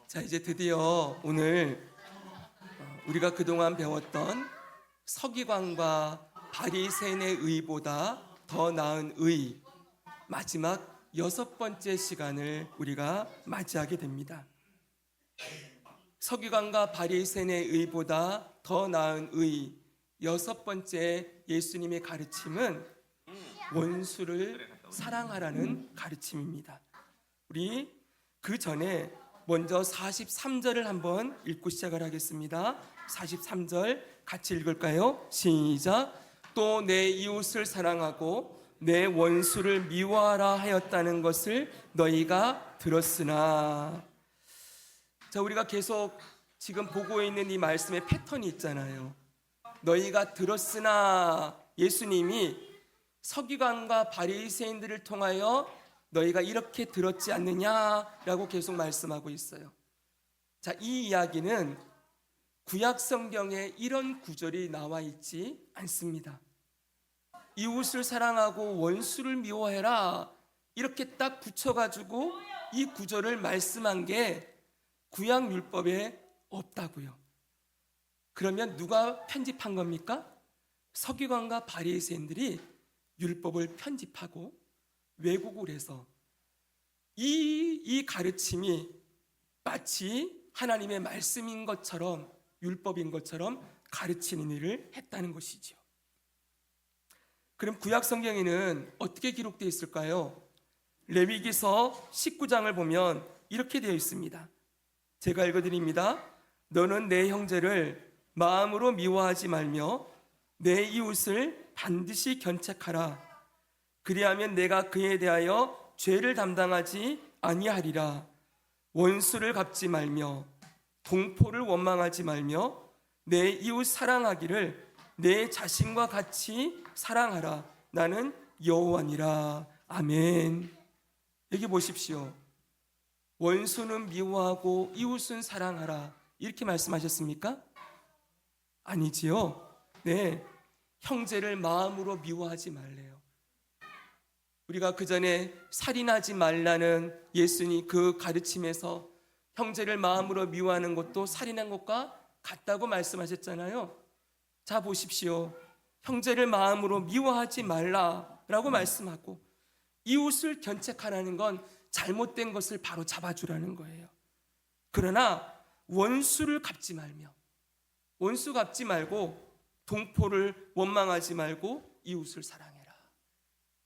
자, 이제 드디어 오늘 우리가 그동안 배웠던 서기관과 바리새인의 의보다 더 나은 의, 마지막 6번째 시간을 우리가 맞이하게 됩니다. 서기관과 바리새인의 의보다 더 나은 의, 6번째 예수님의 가르침은 원수를 사랑하라는 가르침입니다. 우리 그 전에 먼저 43절을 한번 읽고 시작을 하겠습니다. 43절 같이 읽을까요? 시작. 또 내 이웃을 사랑하고 내 원수를 미워하라 하였다는 것을 너희가 들었으나. 자, 우리가 계속 지금 보고 있는 이 말씀의 패턴이 있잖아요. 너희가 들었으나, 예수님이 서기관과 바리새인들을 통하여 너희가 이렇게 들었지 않느냐라고 계속 말씀하고 있어요. 자, 이 이야기는 구약 성경에 이런 구절이 나와 있지 않습니다. 이웃을 사랑하고 원수를 미워해라, 이렇게 딱 붙여가지고 이 구절을 말씀한 게 구약 율법에 없다고요. 그러면 누가 편집한 겁니까? 서기관과 바리새인들이 율법을 편집하고 왜곡을 해서 이 가르침이 마치 하나님의 말씀인 것처럼, 율법인 것처럼 가르치는 일을 했다는 것이죠. 그럼 구약 성경에는 어떻게 기록되어 있을까요? 레위기서 19장을 보면 이렇게 되어 있습니다. 제가 읽어드립니다. 너는 내 형제를 마음으로 미워하지 말며 내 이웃을 반드시 견책하라. 그리하면 내가 그에 대하여 죄를 담당하지 아니하리라. 원수를 갚지 말며 동포를 원망하지 말며 내 이웃 사랑하기를 내 자신과 같이 사랑하라. 나는 여호와니라. 아멘. 여기 보십시오. 원수는 미워하고 이웃은 사랑하라, 이렇게 말씀하셨습니까? 아니지요. 네, 형제를 마음으로 미워하지 말래요. 우리가 그 전에 살인하지 말라는 예수님 그 가르침에서 형제를 마음으로 미워하는 것도 살인한 것과 같다고 말씀하셨잖아요. 자, 보십시오. 형제를 마음으로 미워하지 말라라고 말씀하고, 이웃을 견책하라는 건 잘못된 것을 바로 잡아주라는 거예요. 그러나 원수를 갚지 말며, 원수 갚지 말고 동포를 원망하지 말고 이웃을 사랑해라.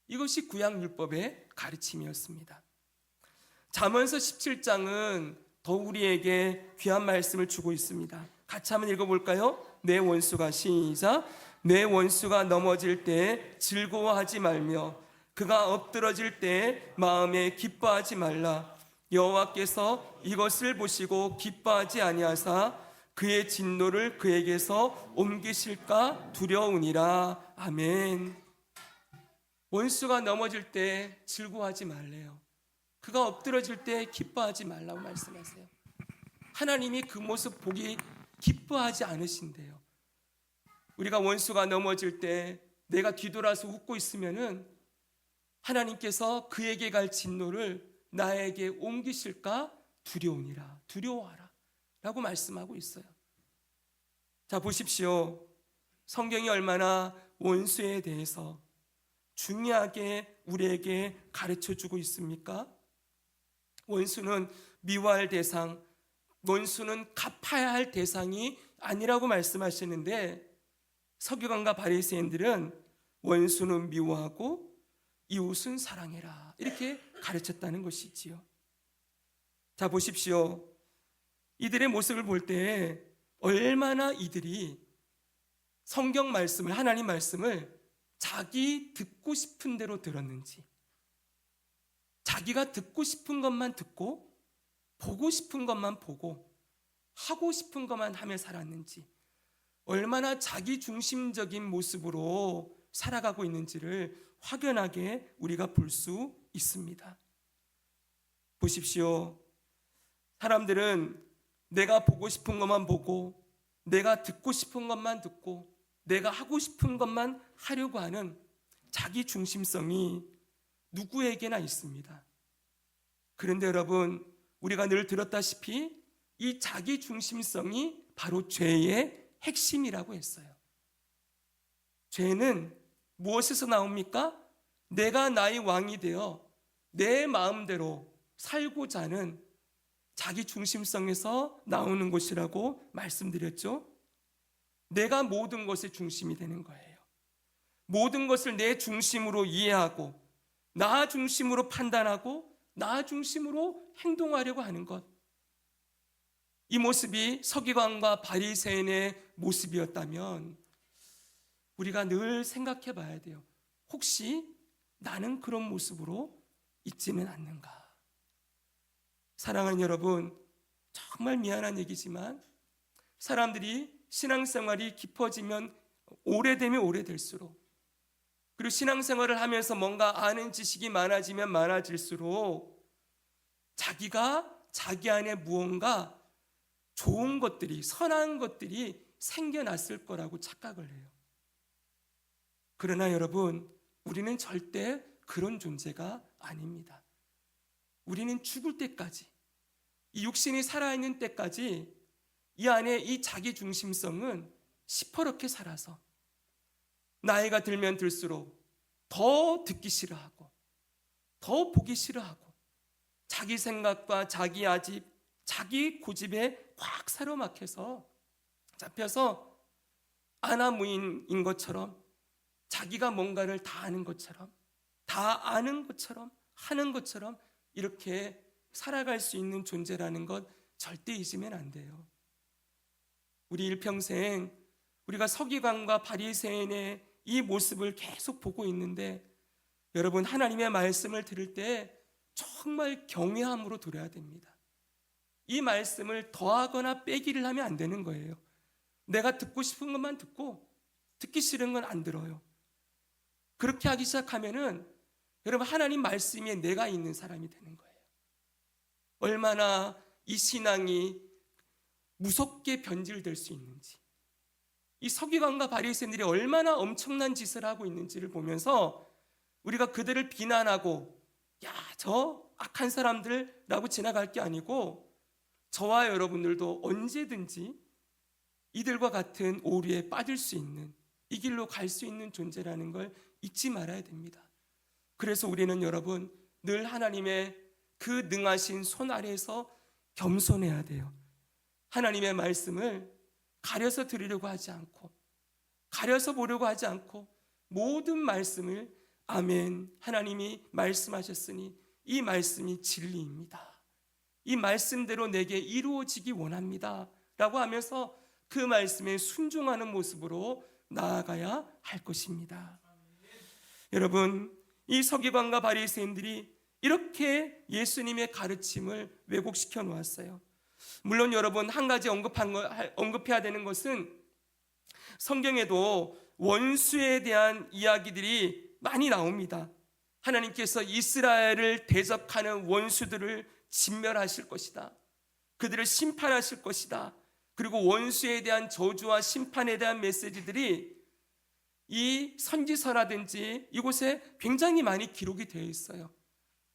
이것이 구약율법의 가르침이었습니다. 잠언서 17장은 더 우리에게 귀한 말씀을 주고 있습니다. 같이 한번 읽어볼까요? 내 원수가, 시작. 내 원수가 넘어질 때 즐거워하지 말며 그가 엎드러질 때 마음에 기뻐하지 말라. 여호와께서 이것을 보시고 기뻐하지 아니하사 그의 진노를 그에게서 옮기실까 두려우니라. 아멘. 원수가 넘어질 때 즐거워하지 말래요. 그가 엎드러질 때 기뻐하지 말라고 말씀하세요. 하나님이 그 모습 보기 기뻐하지 않으신대요. 우리가 원수가 넘어질 때 내가 뒤돌아서 웃고 있으면은 하나님께서 그에게 갈 진노를 나에게 옮기실까 두려우니라, 두려워하라 라고 말씀하고 있어요. 자, 보십시오. 성경이 얼마나 원수에 대해서 중요하게 우리에게 가르쳐주고 있습니까? 원수는 미워할 대상, 원수는 갚아야 할 대상이 아니라고 말씀하시는데, 서기관과 바리새인들은 원수는 미워하고 이웃은 사랑해라, 이렇게 가르쳤다는 것이지요. 자, 보십시오. 이들의 모습을 볼 때 얼마나 이들이 성경 말씀을, 하나님 말씀을 자기 듣고 싶은 대로 들었는지, 자기가 듣고 싶은 것만 듣고 보고 싶은 것만 보고 하고 싶은 것만 하며 살았는지, 얼마나 자기 중심적인 모습으로 살아가고 있는지를 확연하게 우리가 볼 수 있습니다. 보십시오. 사람들은 내가 보고 싶은 것만 보고, 내가 듣고 싶은 것만 듣고, 내가 하고 싶은 것만 하려고 하는 자기 중심성이 누구에게나 있습니다. 그런데 여러분, 우리가 늘 들었다시피 이 자기 중심성이 바로 죄의 핵심이라고 했어요. 죄는 무엇에서 나옵니까? 내가 나의 왕이 되어 내 마음대로 살고자 하는 자기 중심성에서 나오는 것이라고 말씀드렸죠. 내가 모든 것의 중심이 되는 거예요. 모든 것을 내 중심으로 이해하고 나 중심으로 판단하고 나 중심으로 행동하려고 하는 것. 이 모습이 서기관과 바리새인의 모습이었다면 우리가 늘 생각해 봐야 돼요. 혹시 나는 그런 모습으로 있지는 않는가? 사랑하는 여러분, 정말 미안한 얘기지만 사람들이 신앙생활이 깊어지면 오래되면 오래될수록, 그리고 신앙생활을 하면서 뭔가 아는 지식이 많아지면 많아질수록 자기가 자기 안에 무언가 좋은 것들이, 선한 것들이 생겨났을 거라고 착각을 해요. 그러나 여러분, 우리는 절대 그런 존재가 아닙니다. 우리는 죽을 때까지, 이 육신이 살아있는 때까지 이 안에 이 자기 중심성은 시퍼렇게 살아서 나이가 들면 들수록 더 듣기 싫어하고 더 보기 싫어하고 자기 생각과 자기 아집, 자기 고집에 꽉 사로막혀서 잡혀서 아나무인인 것처럼, 자기가 뭔가를 다 아는 것처럼, 다 아는 것처럼 하는 것처럼 이렇게 살아갈 수 있는 존재라는 것 절대 잊으면 안 돼요. 우리 일평생 우리가 서기관과 바리새인의 이 모습을 계속 보고 있는데, 여러분, 하나님의 말씀을 들을 때 정말 경외함으로 들어야 됩니다. 이 말씀을 더하거나 빼기를 하면 안 되는 거예요. 내가 듣고 싶은 것만 듣고 듣기 싫은 건 안 들어요. 그렇게 하기 시작하면은 여러분, 하나님 말씀에 내가 있는 사람이 되는 거예요. 얼마나 이 신앙이 무섭게 변질될 수 있는지, 이 서기관과 바리새인들이 얼마나 엄청난 짓을 하고 있는지를 보면서 우리가 그들을 비난하고 야, 저 악한 사람들라고 지나갈 게 아니고, 저와 여러분들도 언제든지 이들과 같은 오류에 빠질 수 있는, 이 길로 갈 수 있는 존재라는 걸 잊지 말아야 됩니다. 그래서 우리는 여러분 늘 하나님의 그 능하신 손 아래에서 겸손해야 돼요. 하나님의 말씀을 가려서 들으려고 하지 않고, 가려서 보려고 하지 않고, 모든 말씀을 아멘, 하나님이 말씀하셨으니 이 말씀이 진리입니다, 이 말씀대로 내게 이루어지기 원합니다 라고 하면서 그 말씀에 순종하는 모습으로 나아가야 할 것입니다. 여러분, 이 서기관과 바리새인들이 이렇게 예수님의 가르침을 왜곡시켜 놓았어요. 물론 여러분, 한 가지 언급해야 되는 것은 성경에도 원수에 대한 이야기들이 많이 나옵니다. 하나님께서 이스라엘을 대적하는 원수들을 진멸하실 것이다, 그들을 심판하실 것이다. 그리고 원수에 대한 저주와 심판에 대한 메시지들이 이 선지서라든지 이곳에 굉장히 많이 기록이 되어 있어요.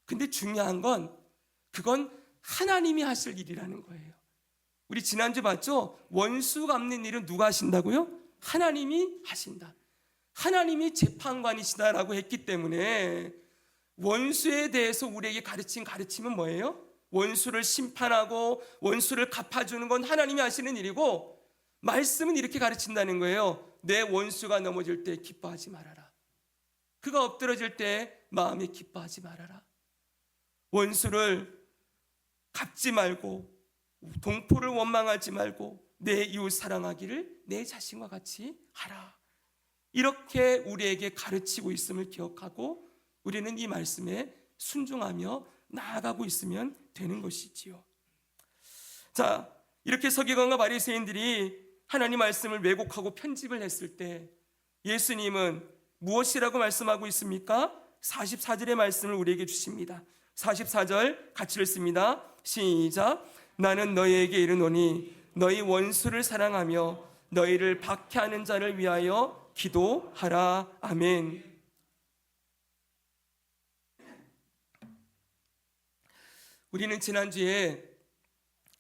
근데 중요한 건 그건 하나님이 하실 일이라는 거예요. 우리 지난주 봤죠? 원수 갚는 일은 누가 하신다고요? 하나님이 하신다. 하나님이 재판관이시다라고 했기 때문에 원수에 대해서 우리에게 가르친 가르침은 뭐예요? 원수를 심판하고 원수를 갚아주는 건 하나님이 하시는 일이고, 말씀은 이렇게 가르친다는 거예요. 내 원수가 넘어질 때 기뻐하지 말아라. 그가 엎드러질 때 마음에 기뻐하지 말아라. 원수를 갚지 말고, 동포를 원망하지 말고 내 이웃 사랑하기를 내 자신과 같이 하라. 이렇게 우리에게 가르치고 있음을 기억하고 우리는 이 말씀에 순종하며 나아가고 있으면 되는 것이지요. 자, 이렇게 서기관과 바리새인들이 하나님 말씀을 왜곡하고 편집을 했을 때 예수님은 무엇이라고 말씀하고 있습니까? 44절의 말씀을 우리에게 주십니다. 44절 같이 읽습니다. 시작. 나는 너희에게 이르노니 너희 원수를 사랑하며 너희를 박해하는 자를 위하여 기도하라. 아멘. 우리는 지난주에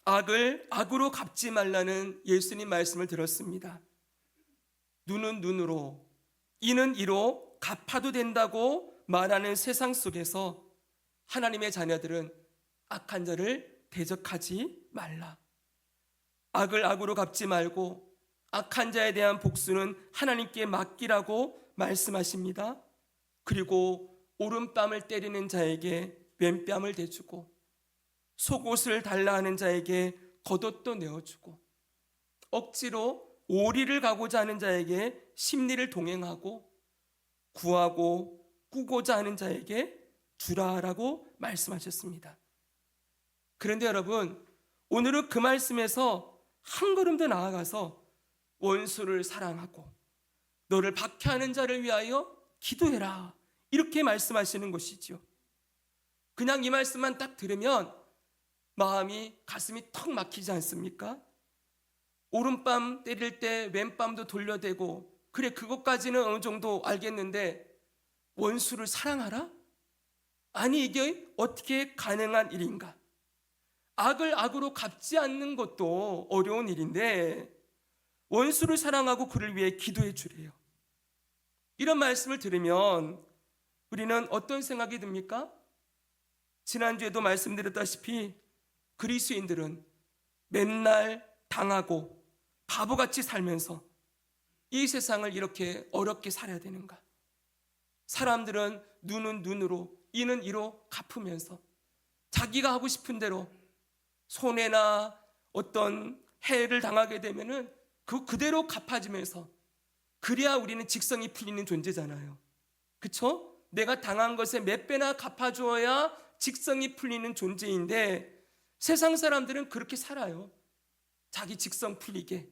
악을 악으로 갚지 말라는 예수님 말씀을 들었습니다. 눈은 눈으로, 이는 이로 갚아도 된다고 말하는 세상 속에서 하나님의 자녀들은 악한 자를 대적하지 말라. 악을 악으로 갚지 말고 악한 자에 대한 복수는 하나님께 맡기라고 말씀하십니다. 그리고 오른뺨을 때리는 자에게 왼뺨을 대주고 속옷을 달라 하는 자에게 겉옷도 내어주고 억지로 오리를 가고자 하는 자에게 심리를 동행하고 구하고 꾸고자 하는 자에게 주라라고 말씀하셨습니다. 그런데 여러분, 오늘은 그 말씀에서 한 걸음 더 나아가서 원수를 사랑하고 너를 박해하는 자를 위하여 기도해라, 이렇게 말씀하시는 것이죠. 그냥 이 말씀만 딱 들으면 마음이, 가슴이 턱 막히지 않습니까? 오른밤 때릴 때 왼밤도 돌려대고, 그래, 그것까지는 어느 정도 알겠는데 원수를 사랑하라? 아니, 이게 어떻게 가능한 일인가? 악을 악으로 갚지 않는 것도 어려운 일인데 원수를 사랑하고 그를 위해 기도해 주래요. 이런 말씀을 들으면 우리는 어떤 생각이 듭니까? 지난주에도 말씀드렸다시피 그리스도인들은 맨날 당하고 바보같이 살면서 이 세상을 이렇게 어렵게 살아야 되는가? 사람들은 눈은 눈으로, 이는 이로 갚으면서 자기가 하고 싶은 대로 손해나 어떤 해를 당하게 되면은 그대로 갚아주면서, 그래야 우리는 직성이 풀리는 존재잖아요. 그쵸? 내가 당한 것에 몇 배나 갚아주어야 직성이 풀리는 존재인데 세상 사람들은 그렇게 살아요. 자기 직성 풀리게.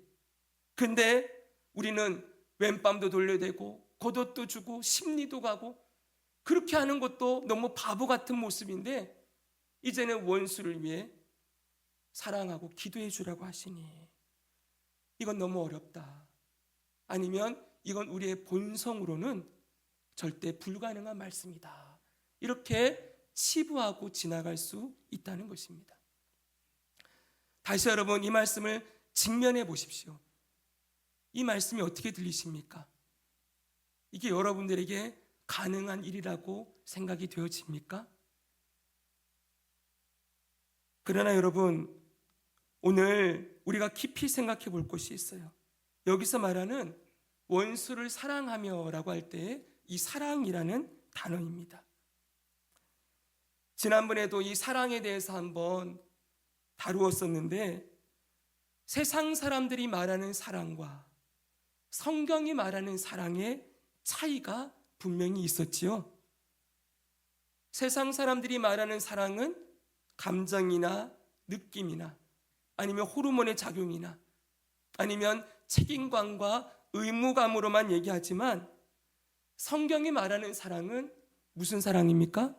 근데 우리는 왼밤도 돌려대고 겉옷도 주고 심리도 가고 그렇게 하는 것도 너무 바보 같은 모습인데 이제는 원수를 위해 사랑하고 기도해 주라고 하시니 이건 너무 어렵다. 아니면 이건 우리의 본성으로는 절대 불가능한 말씀이다. 이렇게 치부하고 지나갈 수 있다는 것입니다. 다시 여러분, 이 말씀을 직면해 보십시오. 이 말씀이 어떻게 들리십니까? 이게 여러분들에게 가능한 일이라고 생각이 되어집니까? 그러나 여러분, 오늘 우리가 깊이 생각해 볼 것이 있어요. 여기서 말하는 원수를 사랑하며 라고 할 때 이 사랑이라는 단어입니다. 지난번에도 이 사랑에 대해서 한번 다루었었는데 세상 사람들이 말하는 사랑과 성경이 말하는 사랑의 차이가 분명히 있었지요. 세상 사람들이 말하는 사랑은 감정이나 느낌이나 아니면 호르몬의 작용이나 아니면 책임감과 의무감으로만 얘기하지만 성경이 말하는 사랑은 무슨 사랑입니까?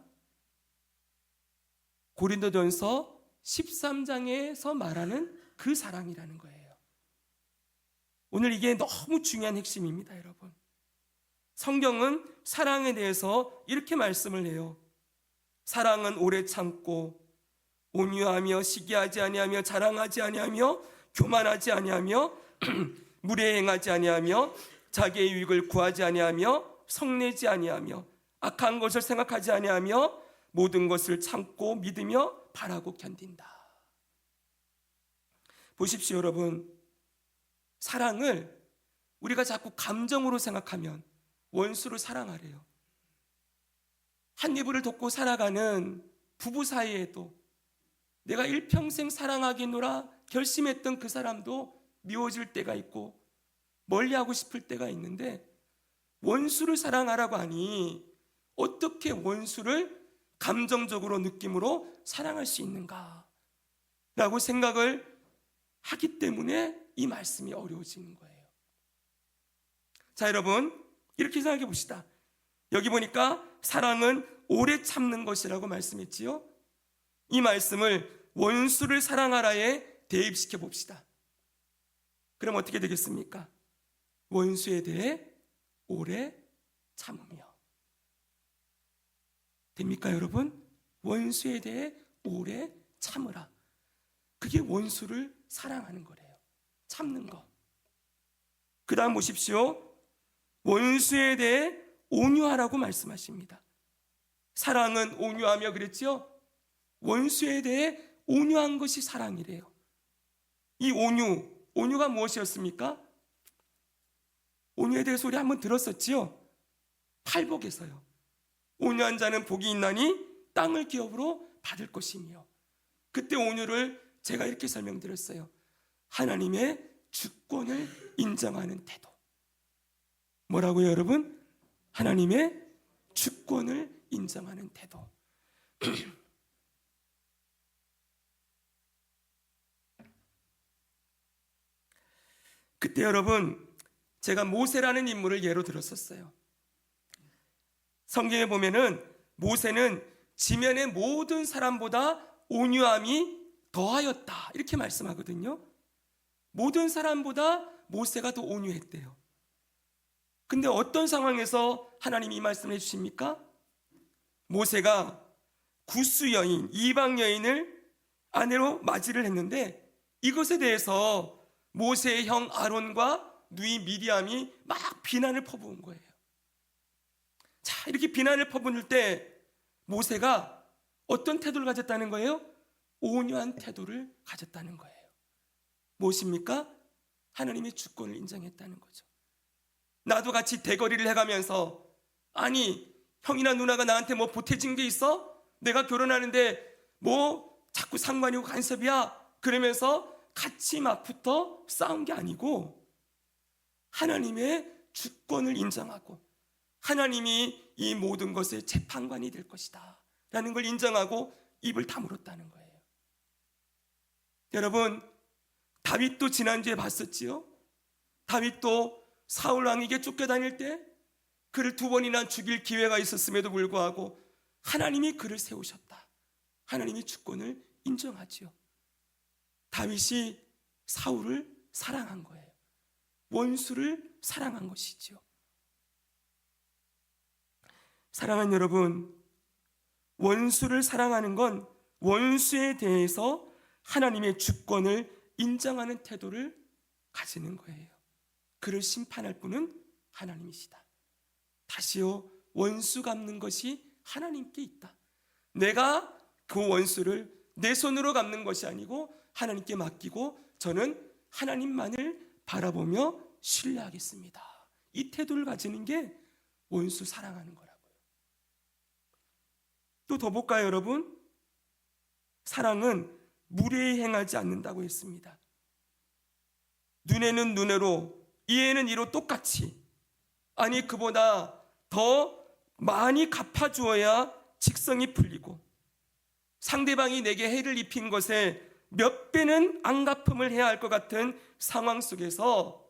고린도전서 13장에서 말하는 그 사랑이라는 거예요. 오늘 이게 너무 중요한 핵심입니다, 여러분. 성경은 사랑에 대해서 이렇게 말씀을 해요. 사랑은 오래 참고 온유하며 시기하지 아니하며 자랑하지 아니하며 교만하지 아니하며 무례행하지 아니하며 자기의 유익을 구하지 아니하며 성내지 아니하며 악한 것을 생각하지 아니하며 모든 것을 참고 믿으며 바라고 견딘다. 보십시오, 여러분. 사랑을 우리가 자꾸 감정으로 생각하면 원수를 사랑하래요. 한 이불을 덮고 살아가는 부부 사이에도 내가 일평생 사랑하겠노라 결심했던 그 사람도 미워질 때가 있고 멀리하고 싶을 때가 있는데 원수를 사랑하라고 하니 어떻게 원수를 감정적으로 느낌으로 사랑할 수 있는가 라고 생각을 하기 때문에 이 말씀이 어려워지는 거예요. 자, 여러분, 이렇게 생각해 봅시다. 여기 보니까 사랑은 오래 참는 것이라고 말씀했지요. 이 말씀을 원수를 사랑하라에 대입시켜 봅시다. 그럼 어떻게 되겠습니까? 원수에 대해 오래 참으며. 됩니까, 여러분? 원수에 대해 오래 참으라. 그게 원수를 사랑하는 거래요. 참는 거. 그 다음 보십시오. 원수에 대해 온유하라고 말씀하십니다. 사랑은 온유하며 그랬죠? 원수에 대해 온유한 것이 사랑이래요. 이 온유가 무엇이었습니까? 온유에 대해서 우리 한번 들었었지요? 팔복에서요. 온유한 자는 복이 있나니 땅을 기업으로 받을 것이며, 그때 온유를 제가 이렇게 설명드렸어요. 하나님의 주권을 인정하는 태도. 뭐라고요, 여러분? 하나님의 주권을 인정하는 태도. 그때 여러분, 제가 모세라는 인물을 예로 들었었어요. 성경에 보면은 모세는 지면의 모든 사람보다 온유함이 더하였다, 이렇게 말씀하거든요. 모든 사람보다 모세가 더 온유했대요. 근데 어떤 상황에서 하나님이 이 말씀을 해주십니까? 모세가 구스 여인, 이방 여인을 아내로 맞이를 했는데, 이것에 대해서 모세의 형 아론과 누이 미리암이 막 비난을 퍼부은 거예요. 자, 이렇게 비난을 퍼부을 때 모세가 어떤 태도를 가졌다는 거예요? 온유한 태도를 가졌다는 거예요. 무엇입니까? 하나님의 주권을 인정했다는 거죠. 나도 같이 대거리를 해가면서, 아니 형이나 누나가 나한테 뭐 보태진 게 있어? 내가 결혼하는데 뭐 자꾸 상관이고 간섭이야? 그러면서 같이 막 붙어 싸운 게 아니고, 하나님의 주권을 인정하고 하나님이 이 모든 것의 재판관이 될 것이다 라는 걸 인정하고 입을 다물었다는 거예요. 여러분, 다윗도 지난주에 봤었지요? 다윗도 사울 왕에게 쫓겨다닐 때 그를 2번이나 죽일 기회가 있었음에도 불구하고 하나님이 그를 세우셨다. 하나님의 주권을 인정하지요. 다윗이 사울을 사랑한 거예요. 원수를 사랑한 것이지요. 사랑하는 여러분, 원수를 사랑하는 건 원수에 대해서 하나님의 주권을 인정하는 태도를 가지는 거예요. 그를 심판할 분은 하나님이시다. 다시요, 원수 갚는 것이 하나님께 있다. 내가 그 원수를 내 손으로 갚는 것이 아니고 하나님께 맡기고 저는 하나님만을 바라보며 신뢰하겠습니다. 이 태도를 가지는 게 원수 사랑하는 거라고요. 또 더 볼까요, 여러분? 사랑은 무례히 행하지 않는다고 했습니다. 눈에는 눈으로, 이에는 이로 똑같이, 아니 그보다 더 많이 갚아주어야 직성이 풀리고, 상대방이 내게 해를 입힌 것에 몇 배는 안갚음을 해야 할 것 같은 상황 속에서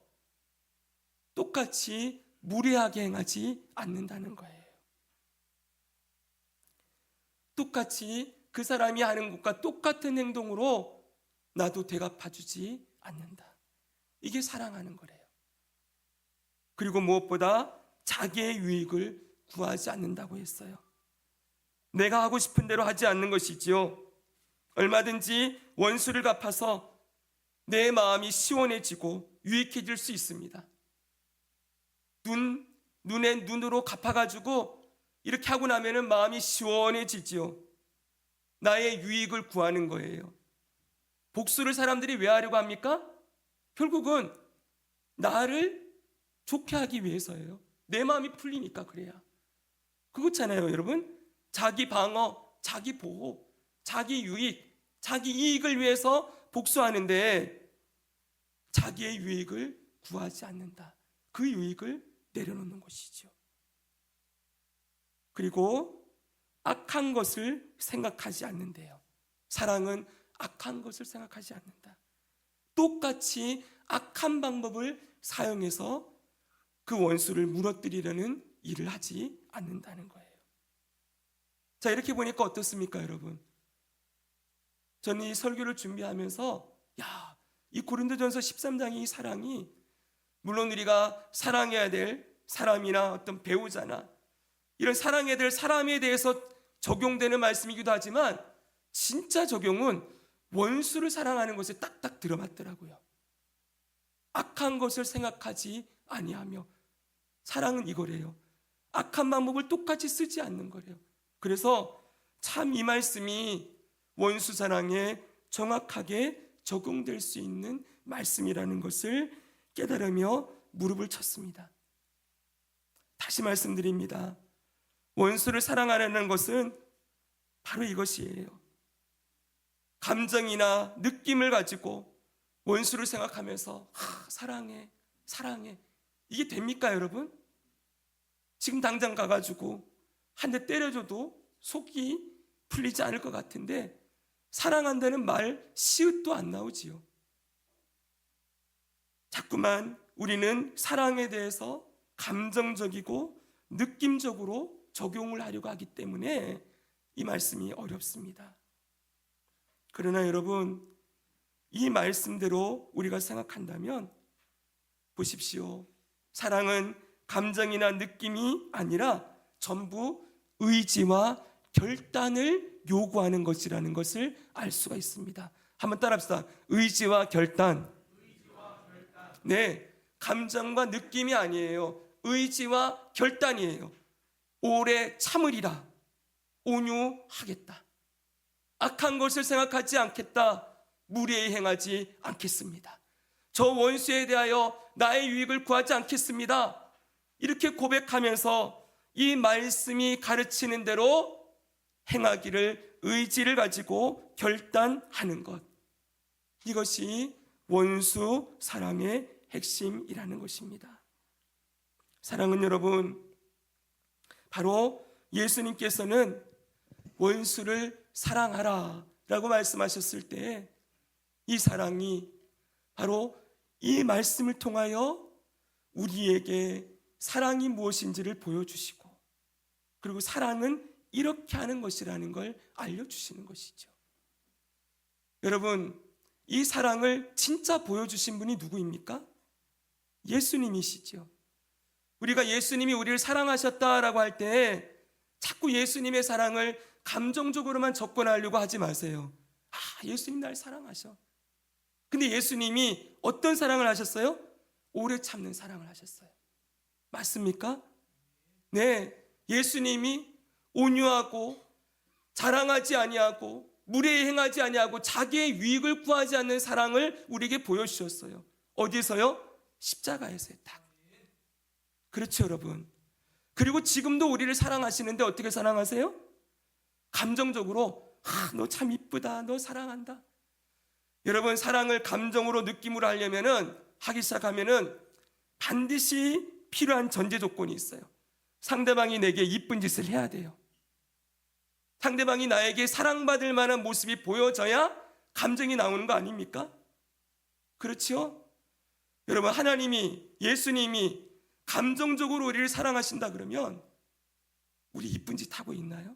똑같이 무례하게 행하지 않는다는 거예요. 똑같이 그 사람이 하는 것과 똑같은 행동으로 나도 대갚아주지 않는다. 이게 사랑하는 거래요. 그리고 무엇보다 자기의 유익을 구하지 않는다고 했어요. 내가 하고 싶은 대로 하지 않는 것이지요. 얼마든지 원수를 갚아서 내 마음이 시원해지고 유익해질 수 있습니다. 눈에 눈으로 갚아가지고 이렇게 하고 나면은 마음이 시원해지지요. 나의 유익을 구하는 거예요. 복수를 사람들이 왜 하려고 합니까? 결국은 나를 좋게 하기 위해서예요. 내 마음이 풀리니까 그래야. 그렇잖아요, 여러분. 자기 방어, 자기 보호, 자기 유익, 자기 이익을 위해서 복수하는데 자기의 유익을 구하지 않는다. 그 유익을 내려놓는 것이죠. 그리고 악한 것을 생각하지 않는데요. 사랑은 악한 것을 생각하지 않는다. 똑같이 악한 방법을 사용해서 그 원수를 무너뜨리려는 일을 하지 않는다는 거예요. 자, 이렇게 보니까 어떻습니까, 여러분? 저는 이 설교를 준비하면서 이 고린도전서 13장의 이 사랑이, 물론 우리가 사랑해야 될 사람이나 어떤 배우자나 이런 사랑해야 될 사람에 대해서 적용되는 말씀이기도 하지만 진짜 적용은 원수를 사랑하는 것에 딱딱 들어맞더라고요. 악한 것을 생각하지 아니하며. 사랑은 이거래요. 악한 방법을 똑같이 쓰지 않는 거래요. 그래서 참 이 말씀이 원수 사랑에 정확하게 적용될 수 있는 말씀이라는 것을 깨달으며 무릎을 쳤습니다. 다시 말씀드립니다. 원수를 사랑하려는 것은 바로 이것이에요. 감정이나 느낌을 가지고 원수를 생각하면서 사랑해, 사랑해. 이게 됩니까, 여러분? 지금 당장 가가지고 한 대 때려줘도 속이 풀리지 않을 것 같은데 사랑한다는 말 시읒도 안 나오지요. 자꾸만 우리는 사랑에 대해서 감정적이고 느낌적으로 적용을 하려고 하기 때문에 이 말씀이 어렵습니다. 그러나 여러분, 이 말씀대로 우리가 생각한다면 보십시오. 사랑은 감정이나 느낌이 아니라 전부 의지와 결단을 요구하는 것이라는 것을 알 수가 있습니다. 한번 따라합시다. 의지와 결단. 네, 감정과 느낌이 아니에요. 의지와 결단이에요. 오래 참으리라. 온유하겠다. 악한 것을 생각하지 않겠다. 무례히 행하지 않겠습니다. 저 원수에 대하여 나의 유익을 구하지 않겠습니다. 이렇게 고백하면서 이 말씀이 가르치는 대로 행하기를 의지를 가지고 결단하는 것. 이것이 원수 사랑의 핵심이라는 것입니다. 사랑은 여러분, 바로 예수님께서는 원수를 사랑하라 라고 말씀하셨을 때 이 사랑이 바로 이 말씀을 통하여 우리에게 사랑이 무엇인지를 보여주시고, 그리고 사랑은 이렇게 하는 것이라는 걸 알려주시는 것이죠. 여러분, 이 사랑을 진짜 보여주신 분이 누구입니까? 예수님이시죠. 우리가 예수님이 우리를 사랑하셨다라고 할 때 자꾸 예수님의 사랑을 감정적으로만 접근하려고 하지 마세요. 예수님 날 사랑하셔. 근데 예수님이 어떤 사랑을 하셨어요? 오래 참는 사랑을 하셨어요. 맞습니까? 네, 예수님이 온유하고 자랑하지 아니하고 무례히 행하지 아니하고 자기의 유익을 구하지 않는 사랑을 우리에게 보여주셨어요. 어디서요? 십자가에서요. 딱. 그렇죠, 여러분. 그리고 지금도 우리를 사랑하시는데 어떻게 사랑하세요? 감정적으로 너 참 이쁘다, 너 사랑한다. 여러분, 사랑을 감정으로 느낌으로 하려면은 하기 시작하면은 반드시 필요한 전제 조건이 있어요. 상대방이 내게 이쁜 짓을 해야 돼요. 상대방이 나에게 사랑받을 만한 모습이 보여져야 감정이 나오는 거 아닙니까? 그렇죠? 여러분, 하나님이, 예수님이 감정적으로 우리를 사랑하신다 그러면 우리 이쁜 짓 하고 있나요?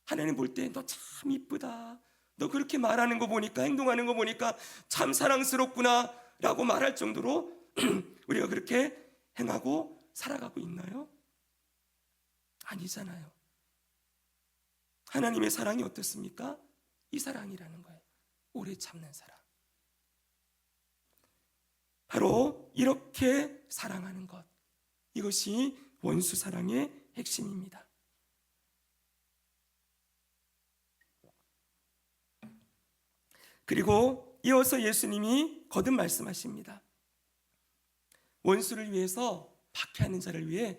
하나님 볼 때 너 참 이쁘다, 너 그렇게 말하는 거 보니까, 행동하는 거 보니까 참 사랑스럽구나 라고 말할 정도로 우리가 그렇게 행하고 살아가고 있나요? 아니잖아요. 하나님의 사랑이 어떻습니까? 이 사랑이라는 거예요. 오래 참는 사랑. 바로 이렇게 사랑하는 것, 이것이 원수 사랑의 핵심입니다. 그리고 이어서 예수님이 거듭 말씀하십니다. 원수를 위해서 박해하는 자를 위해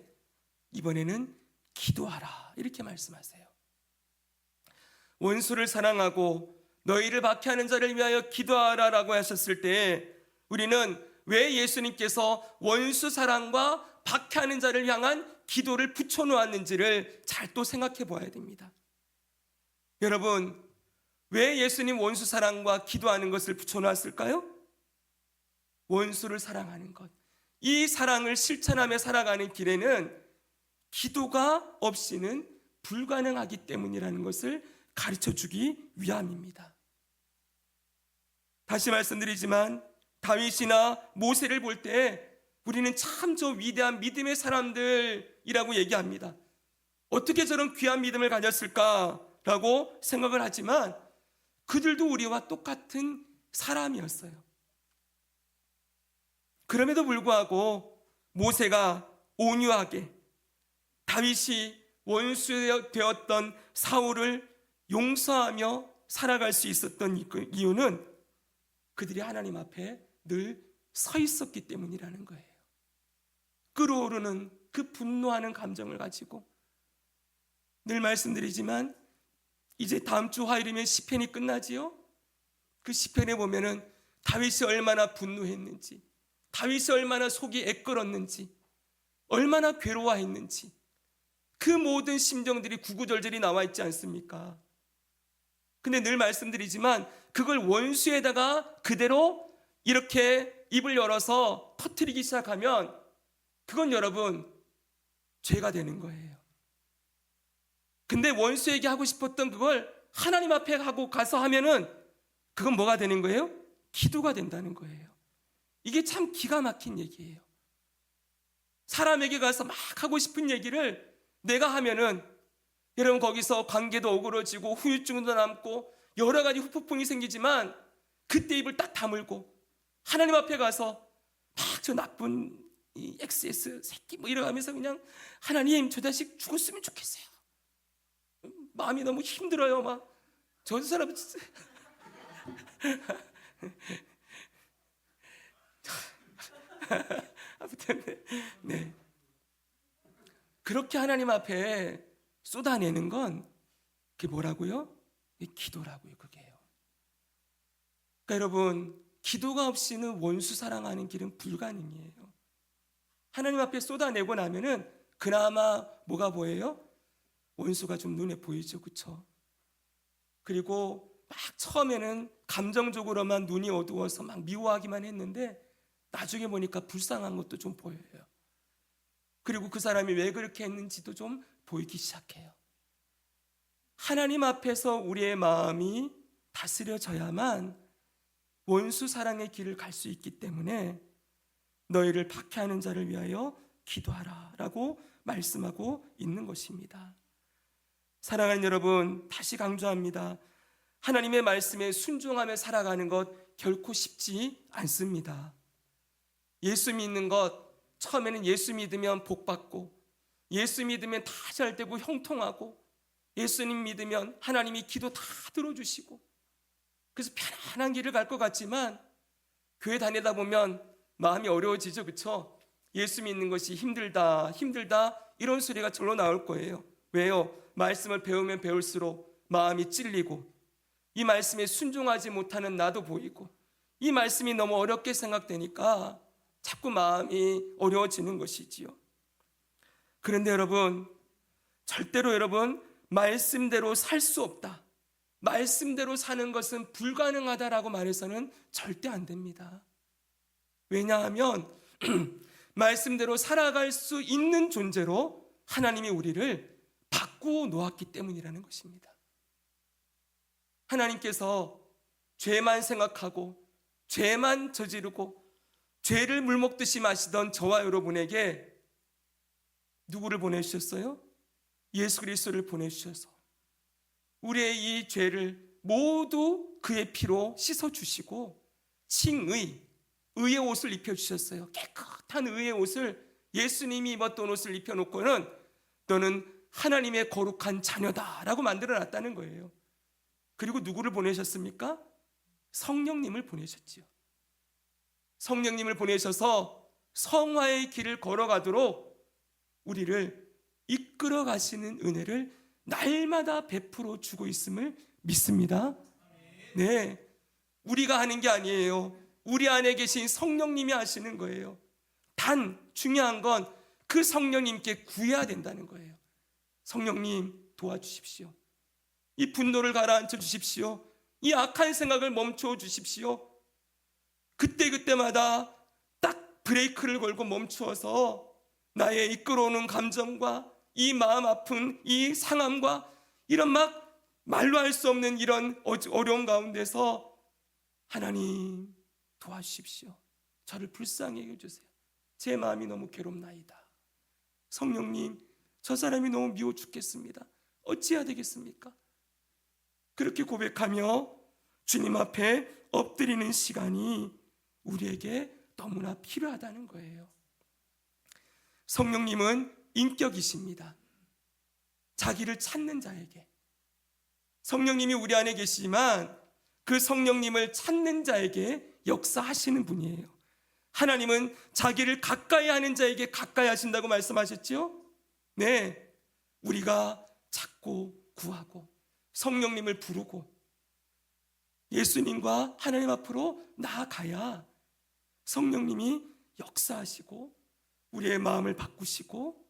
이번에는 기도하라, 이렇게 말씀하세요. 원수를 사랑하고 너희를 박해하는 자를 위하여 기도하라 라고 하셨을 때 우리는 왜 예수님께서 원수 사랑과 박해하는 자를 향한 기도를 붙여놓았는지를 잘 또 생각해 보아야 됩니다. 여러분, 왜 예수님 원수 사랑과 기도하는 것을 붙여놨을까요? 원수를 사랑하는 것, 이 사랑을 실천하며 살아가는 길에는 기도가 없이는 불가능하기 때문이라는 것을 가르쳐주기 위함입니다. 다시 말씀드리지만 다윗이나 모세를 볼 때 우리는 참 저 위대한 믿음의 사람들이라고 얘기합니다. 어떻게 저런 귀한 믿음을 가졌을까라고 생각을 하지만 그들도 우리와 똑같은 사람이었어요. 그럼에도 불구하고 모세가 온유하게 다윗이 원수되었던 사울을 용서하며 살아갈 수 있었던 이유는 그들이 하나님 앞에 늘 서 있었기 때문이라는 거예요. 끓어오르는 그 분노하는 감정을 가지고, 늘 말씀드리지만 이제 다음 주 화요일이면 시편이 끝나지요. 그 시편에 보면은 다윗이 얼마나 분노했는지, 다윗이 얼마나 속이 애끓었는지, 얼마나 괴로워했는지, 그 모든 심정들이 구구절절히 나와 있지 않습니까? 근데 늘 말씀드리지만 그걸 원수에다가 그대로 이렇게 입을 열어서 터뜨리기 시작하면 그건 여러분 죄가 되는 거예요. 근데 원수에게 하고 싶었던 그걸 하나님 앞에 하고 가서 하면은 그건 뭐가 되는 거예요? 기도가 된다는 거예요. 이게 참 기가 막힌 얘기예요. 사람에게 가서 막 하고 싶은 얘기를 내가 하면은 여러분 거기서 관계도 어그러지고 후유증도 남고 여러 가지 후폭풍이 생기지만 그때 입을 딱 다물고 하나님 앞에 가서 막 저 나쁜 이 XS 새끼 뭐 이러면서 그냥 하나님 저 자식 죽었으면 좋겠어요. 마음이 너무 힘들어요. 막 저 사람 아무튼 네. 그렇게 하나님 앞에 쏟아내는 건 그게 뭐라고요? 기도라고요. 그게요. 그러니까 여러분 기도가 없이는 원수 사랑하는 길은 불가능이에요. 하나님 앞에 쏟아내고 나면은 그나마 뭐가 보여요? 원수가 좀 눈에 보이죠. 그렇죠? 그리고 막 처음에는 감정적으로만 눈이 어두워서 막 미워하기만 했는데 나중에 보니까 불쌍한 것도 좀 보여요. 그리고 그 사람이 왜 그렇게 했는지도 좀 보이기 시작해요. 하나님 앞에서 우리의 마음이 다스려져야만 원수 사랑의 길을 갈 수 있기 때문에 너희를 박해하는 자를 위하여 기도하라 라고 말씀하고 있는 것입니다. 사랑하는 여러분, 다시 강조합니다. 하나님의 말씀에 순종하며 살아가는 것 결코 쉽지 않습니다. 예수 믿는 것, 처음에는 예수 믿으면 복 받고, 예수 믿으면 다 잘 되고 형통하고, 예수님 믿으면 하나님이 기도 다 들어주시고, 그래서 편안한 길을 갈 것 같지만 교회 다니다 보면 마음이 어려워지죠. 그렇죠? 예수 믿는 것이 힘들다 이런 소리가 절로 나올 거예요. 왜요? 말씀을 배우면 배울수록 마음이 찔리고 이 말씀에 순종하지 못하는 나도 보이고 이 말씀이 너무 어렵게 생각되니까 자꾸 마음이 어려워지는 것이지요. 그런데 여러분, 절대로 여러분 말씀대로 살 수 없다, 말씀대로 사는 것은 불가능하다라고 말해서는 절대 안 됩니다. 왜냐하면 말씀대로 살아갈 수 있는 존재로 하나님이 우리를 바꾸어 놓았기 때문이라는 것입니다. 하나님께서 죄만 생각하고 죄만 저지르고 죄를 물먹듯이 마시던 저와 여러분에게 누구를 보내주셨어요? 예수 그리스도를 보내주셔서 우리의 이 죄를 모두 그의 피로 씻어주시고 의의 옷을 입혀주셨어요. 깨끗한 의의 옷을 예수님이 입었던 옷을 입혀놓고는 너는 하나님의 거룩한 자녀다라고 만들어놨다는 거예요. 그리고 누구를 보내셨습니까? 성령님을 보내셨지요. 성령님을 보내셔서 성화의 길을 걸어가도록 우리를 이끌어 가시는 은혜를 날마다 베풀어 주고 있음을 믿습니다. 네, 우리가 하는 게 아니에요. 우리 안에 계신 성령님이 하시는 거예요. 단 중요한 건 그 성령님께 구해야 된다는 거예요. 성령님 도와주십시오. 이 분노를 가라앉혀 주십시오. 이 악한 생각을 멈춰 주십시오. 그때마다 딱 브레이크를 걸고 멈추어서 나의 이끌어오는 감정과 이 마음 아픈 이 상함과 이런 막 말로 할 수 없는 이런 어려운 가운데서 하나님 도와주십시오. 저를 불쌍히 여겨주세요. 제 마음이 너무 괴롭나이다. 성령님, 저 사람이 너무 미워 죽겠습니다. 어찌해야 되겠습니까? 그렇게 고백하며 주님 앞에 엎드리는 시간이 우리에게 너무나 필요하다는 거예요. 성령님은 인격이십니다. 자기를 찾는 자에게. 성령님이 우리 안에 계시지만 그 성령님을 찾는 자에게 역사하시는 분이에요. 하나님은 자기를 가까이 하는 자에게 가까이 하신다고 말씀하셨죠? 네, 우리가 찾고 구하고 성령님을 부르고 예수님과 하나님 앞으로 나아가야 성령님이 역사하시고 우리의 마음을 바꾸시고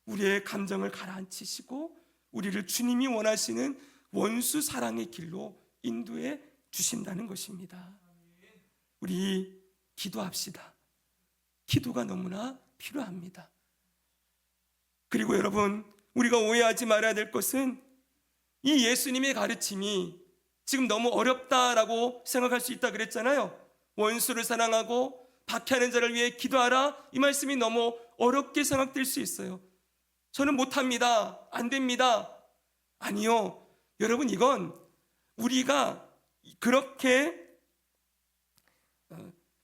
우리의 감정을 가라앉히시고 우리를 주님이 원하시는 원수 사랑의 길로 인도해 주신다는 것입니다. 우리 기도합시다. 기도가 너무나 필요합니다. 그리고 여러분, 우리가 오해하지 말아야 될 것은 이 예수님의 가르침이 지금 너무 어렵다라고 생각할 수 있다 그랬잖아요. 원수를 사랑하고 박해하는 자를 위해 기도하라, 이 말씀이 너무 어렵게 생각될 수 있어요. 저는 못합니다, 안 됩니다. 아니요, 여러분, 이건 우리가 그렇게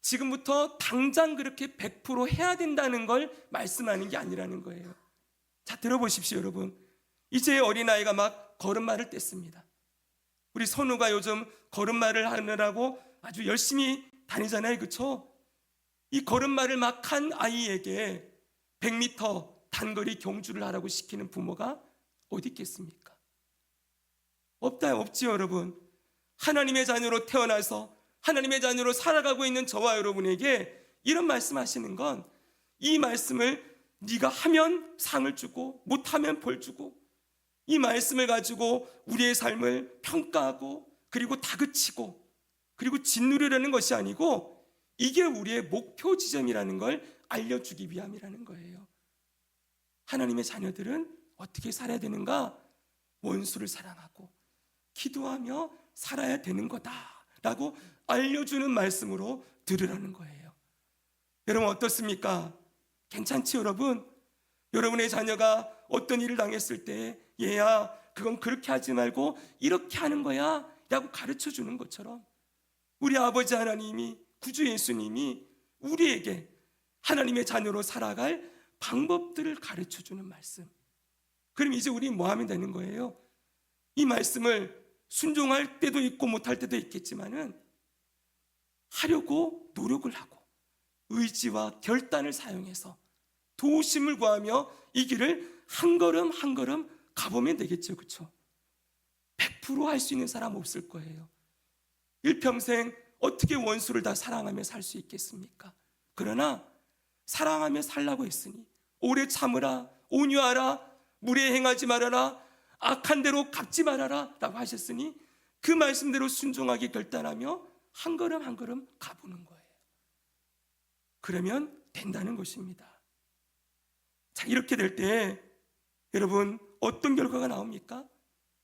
지금부터 당장 그렇게 100% 해야 된다는 걸 말씀하는 게 아니라는 거예요. 자, 들어보십시오. 여러분, 이제 어린아이가 막 걸음마를 뗐습니다. 우리 선우가 요즘 걸음마를 하느라고 아주 열심히 다니잖아요, 그렇죠? 이 걸음마를 막 한 아이에게 100m 단거리 경주를 하라고 시키는 부모가 어디 있겠습니까? 없지요, 여러분. 하나님의 자녀로 태어나서 하나님의 자녀로 살아가고 있는 저와 여러분에게 이런 말씀하시는 건, 이 말씀을 네가 하면 상을 주고 못하면 벌 주고, 이 말씀을 가지고 우리의 삶을 평가하고 그리고 다그치고 그리고 짓누르려는 것이 아니고, 이게 우리의 목표 지점이라는 걸 알려주기 위함이라는 거예요. 하나님의 자녀들은 어떻게 살아야 되는가? 원수를 사랑하고 기도하며 살아야 되는 거다라고 알려주는 말씀으로 들으라는 거예요. 여러분, 어떻습니까? 괜찮지, 여러분? 여러분의 자녀가 어떤 일을 당했을 때, 얘야, 그건 그렇게 하지 말고 이렇게 하는 거야 라고 가르쳐 주는 것처럼, 우리 아버지 하나님이, 구주 예수님이 우리에게 하나님의 자녀로 살아갈 방법들을 가르쳐 주는 말씀. 그럼 이제 우리 뭐 하면 되는 거예요? 이 말씀을 순종할 때도 있고 못할 때도 있겠지만은 하려고 노력을 하고 의지와 결단을 사용해서 도우심을 구하며 이 길을 한 걸음 한 걸음 가보면 되겠죠, 그렇죠? 100% 할 수 있는 사람 없을 거예요. 일평생 어떻게 원수를 다 사랑하며 살 수 있겠습니까? 그러나 사랑하며 살라고 했으니 오래 참으라, 온유하라, 무례 행하지 말아라, 악한 대로 갚지 말아라 라고 하셨으니 그 말씀대로 순종하기 결단하며 한 걸음 한 걸음 가보는 거예요. 그러면 된다는 것입니다. 자, 이렇게 될 때 여러분, 어떤 결과가 나옵니까?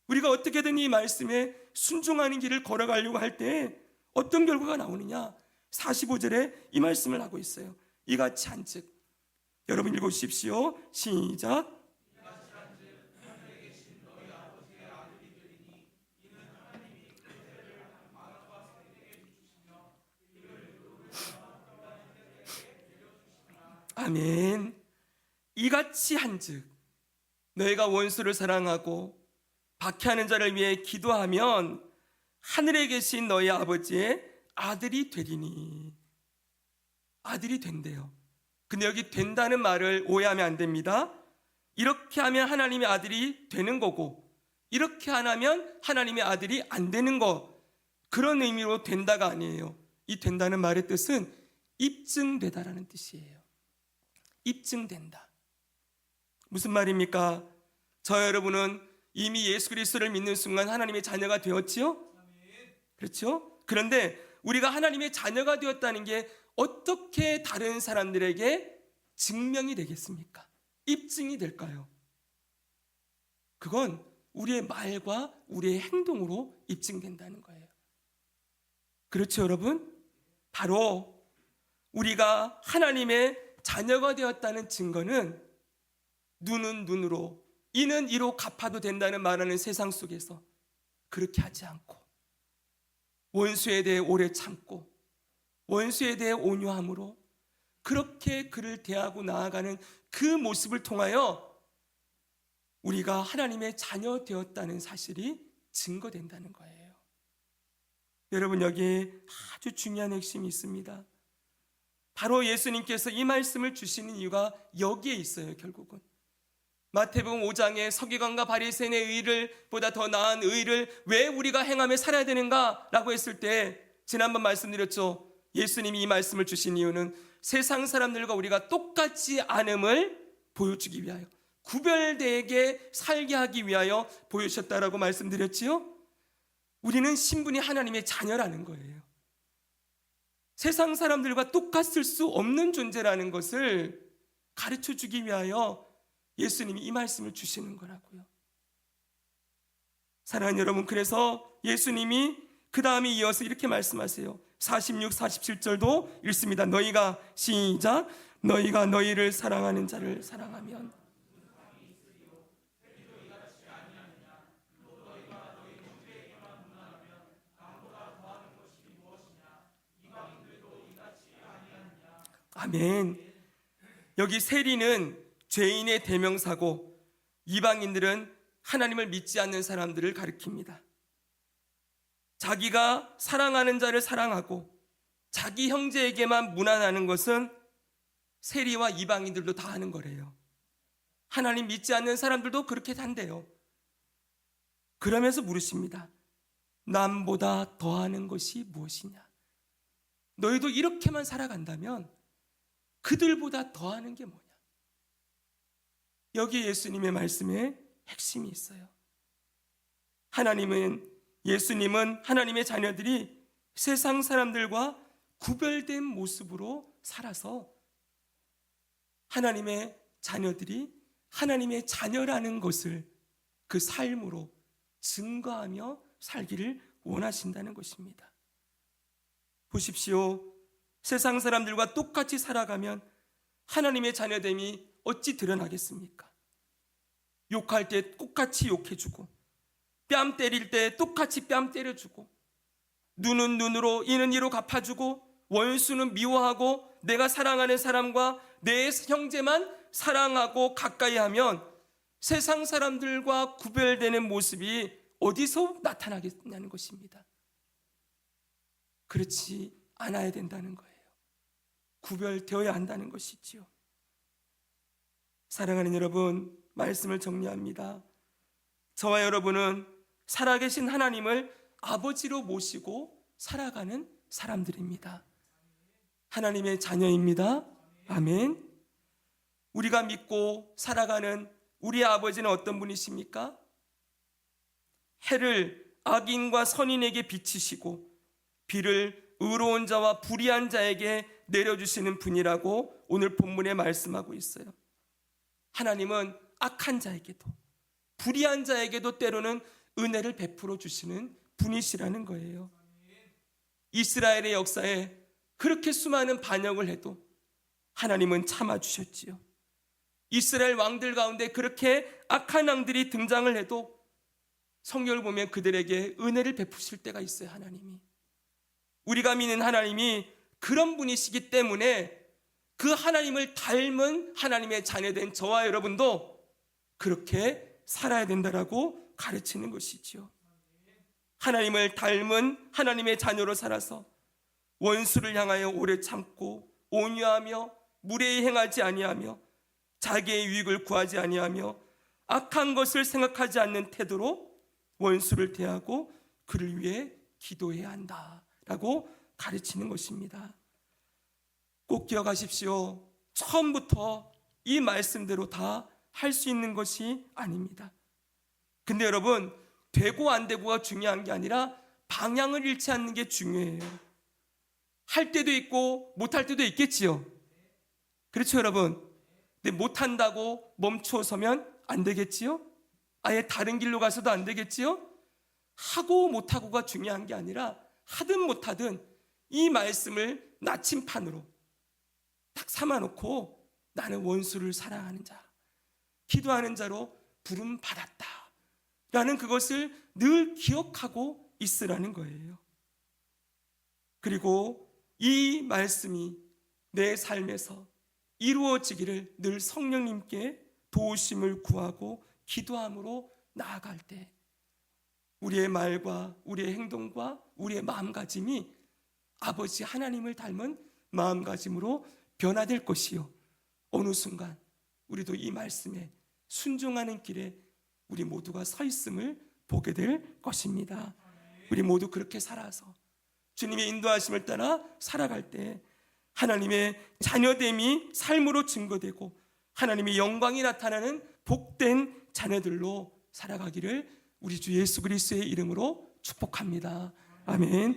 우리가 어떻게든 이 말씀에 순종하는 길을 걸어가려고 할 때 어떤 결과가 나오느냐? 45절에 이 말씀을 하고 있어요. 이같이 한즉, 여러분 읽어주십시오. 시작. 아멘. 이같이 한즉, 너희가 원수를 사랑하고 박해하는 자를 위해 기도하면 하늘에 계신 너희 아버지의 아들이 되리니. 아들이 된대요. 근데 여기 된다는 말을 오해하면 안 됩니다. 이렇게 하면 하나님의 아들이 되는 거고, 이렇게 안 하면 하나님의 아들이 안 되는 거, 그런 의미로 된다가 아니에요. 이 된다는 말의 뜻은 입증되다라는 뜻이에요. 입증된다. 무슨 말입니까? 저 여러분은 이미 예수 그리스도를 믿는 순간 하나님의 자녀가 되었지요? 그렇죠? 그런데 우리가 하나님의 자녀가 되었다는 게 어떻게 다른 사람들에게 증명이 되겠습니까? 입증이 될까요? 그건 우리의 말과 우리의 행동으로 입증된다는 거예요. 그렇죠, 여러분? 바로 우리가 하나님의 자녀가 되었다는 증거는 눈은 눈으로, 이는 이로 갚아도 된다는 말하는 세상 속에서 그렇게 하지 않고 원수에 대해 오래 참고 원수에 대해 온유함으로 그렇게 그를 대하고 나아가는 그 모습을 통하여 우리가 하나님의 자녀 되었다는 사실이 증거된다는 거예요. 여러분, 여기에 아주 중요한 핵심이 있습니다. 바로 예수님께서 이 말씀을 주시는 이유가 여기에 있어요. 결국은 마태복음 5장에 서기관과 바리새인의 의를 보다 더 나은 의를 왜 우리가 행하며 살아야 되는가 라고 했을 때, 지난번 말씀드렸죠. 예수님이 이 말씀을 주신 이유는 세상 사람들과 우리가 똑같지 않음을 보여주기 위하여, 구별되게 살게 하기 위하여 보여주셨다라고 말씀드렸지요. 우리는 신분이 하나님의 자녀라는 거예요. 세상 사람들과 똑같을 수 없는 존재라는 것을 가르쳐 주기 위하여 예수님이 이 말씀을 주시는 거라고요. 사랑하는 여러분, 그래서 예수님이 그 다음에 이어서 이렇게 말씀하세요. 46, 47절도 읽습니다. 너희가 시작. 너희가 너희를 사랑하는 자를 사랑하면 아멘. 여기 세리는 죄인의 대명사고 이방인들은 하나님을 믿지 않는 사람들을 가리킵니다. 자기가 사랑하는 자를 사랑하고 자기 형제에게만 무난하는 것은 세리와 이방인들도 다 하는 거래요. 하나님 믿지 않는 사람들도 그렇게 한대요. 그러면서 물으십니다. 남보다 더하는 것이 무엇이냐? 너희도 이렇게만 살아간다면 그들보다 더하는 게 뭐냐? 여기 예수님의 말씀에 핵심이 있어요. 예수님은 하나님의 자녀들이 세상 사람들과 구별된 모습으로 살아서 하나님의 자녀들이 하나님의 자녀라는 것을 그 삶으로 증거하며 살기를 원하신다는 것입니다. 보십시오. 세상 사람들과 똑같이 살아가면 하나님의 자녀됨이 어찌 드러나겠습니까? 욕할 때 똑같이 욕해주고, 뺨 때릴 때 똑같이 뺨 때려주고, 눈은 눈으로 이는 이로 갚아주고, 원수는 미워하고, 내가 사랑하는 사람과 내 형제만 사랑하고 가까이 하면 세상 사람들과 구별되는 모습이 어디서 나타나겠냐는 것입니다. 그렇지 않아야 된다는 거예요. 구별되어야 한다는 것이지요. 사랑하는 여러분, 말씀을 정리합니다. 저와 여러분은 살아계신 하나님을 아버지로 모시고 살아가는 사람들입니다. 하나님의 자녀입니다. 아멘. 우리가 믿고 살아가는 우리 아버지는 어떤 분이십니까? 해를 악인과 선인에게 비치시고 비를 의로운 자와 불의한 자에게 내려주시는 분이라고 오늘 본문에 말씀하고 있어요. 하나님은 악한 자에게도 불의한 자에게도 때로는 은혜를 베풀어 주시는 분이시라는 거예요. 이스라엘의 역사에 그렇게 수많은 반역을 해도 하나님은 참아주셨지요. 이스라엘 왕들 가운데 그렇게 악한 왕들이 등장을 해도 성경을 보면 그들에게 은혜를 베푸실 때가 있어요. 하나님이, 우리가 믿는 하나님이 그런 분이시기 때문에 그 하나님을 닮은 하나님의 자녀된 저와 여러분도 그렇게 살아야 된다라고 가르치는 것이지요. 하나님을 닮은 하나님의 자녀로 살아서 원수를 향하여 오래 참고 온유하며 무례히 행하지 아니하며 자기의 유익을 구하지 아니하며 악한 것을 생각하지 않는 태도로 원수를 대하고 그를 위해 기도해야 한다라고 가르치는 것입니다. 꼭 기억하십시오. 처음부터 이 말씀대로 다 할 수 있는 것이 아닙니다. 근데 여러분, 되고 안 되고가 중요한 게 아니라 방향을 잃지 않는 게 중요해요. 할 때도 있고 못할 때도 있겠지요. 그렇죠, 여러분? 근데 못한다고 멈춰서면 안 되겠지요? 아예 다른 길로 가서도 안 되겠지요? 하고 못하고가 중요한 게 아니라 하든 못하든 이 말씀을 나침판으로 딱 삼아놓고 나는 원수를 사랑하는 자, 기도하는 자로 부름 받았다 라는 그것을 늘 기억하고 있으라는 거예요. 그리고 이 말씀이 내 삶에서 이루어지기를 늘 성령님께 도우심을 구하고 기도함으로 나아갈 때 우리의 말과 우리의 행동과 우리의 마음가짐이 아버지 하나님을 닮은 마음가짐으로 변화될 것이요, 어느 순간 우리도 이 말씀에 순종하는 길에 우리 모두가 서 있음을 보게 될 것입니다. 우리 모두 그렇게 살아서 주님의 인도하심을 따라 살아갈 때 하나님의 자녀됨이 삶으로 증거되고 하나님의 영광이 나타나는 복된 자녀들로 살아가기를 우리 주 예수 그리스도의 이름으로 축복합니다. 아멘.